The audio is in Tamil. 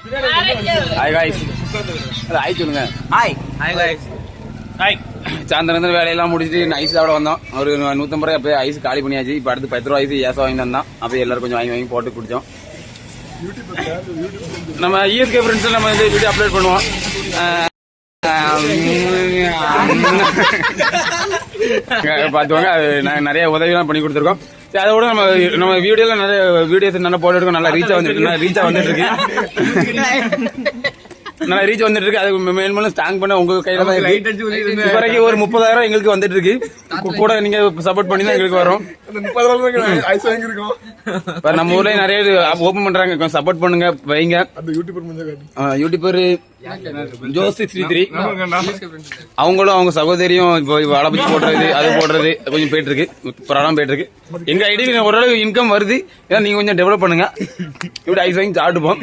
ஹாய் காய்ஸ், ஹாய் சொல்லுங்க. Hi hi guys. ஹாய். சாயந்தரம் வேலையெல்லாம் முடிச்சுட்டு ஐஸ் சாப்பிட வந்தோம். ஒரு 150 ரூபாய் அப்போ ஐஸ் காலி பண்ணியாச்சு. இப்போ அடுத்து 10 ரூபா ஐஸ் ஏசா வாங்கி வந்தோம். அப்போ எல்லாரும் கொஞ்சம் வாங்கி போட்டு குடிச்சோம். நம்ம இஎஸ்கே ஃப்ரெண்ட்ஸ் நம்ம இந்த வீடியோ அப்லோட் பண்ணுவோம். பார்த்துவாங்க. அது நாங்கள் நிறைய உதவிலாம் பண்ணி கொடுத்துருக்கோம். சரி, அதோட நம்ம வீடியோல நிறைய வீடியோஸ் நல்லா போட்டுருக்கோம். நல்லா ரீச்சா வந்துட்டு இருக்கு. நல்லா ரீச் வந்துட்டு இருக்கு. அது மேலும் ஸ்டாங் பண்ண உங்க கையில தான் இருக்கு. வரைக்கும் ஒரு 30,000 எங்களுக்கு வந்துட்டு இருக்கு. கூட நீங்க சப்போர்ட் பண்ணி தான் எங்களுக்கு வரும். நம்ம ஊர்ல நிறைய ஓபன் பண்றாங்க. கொஞ்சம் சப்போர்ட் பண்ணுங்க, வைங்க. யூடியூபர் ஜோ63 அவங்களும் அவங்க சகோதரியும் இப்போ வளர்ச்சி போடுறது அது போடுறது கொஞ்சம் போயிட்டு இருக்கு. பரவாயில்ல போயிட்டு இருக்கு. எங்க ஐடிக்கு ஓரளவு இன்கம் வருது. ஏன்னா நீங்க கொஞ்சம் டெவலப் பண்ணுங்க. இப்படி ஐஸ் வாங்கி சாப்பிட்டுப்போம்.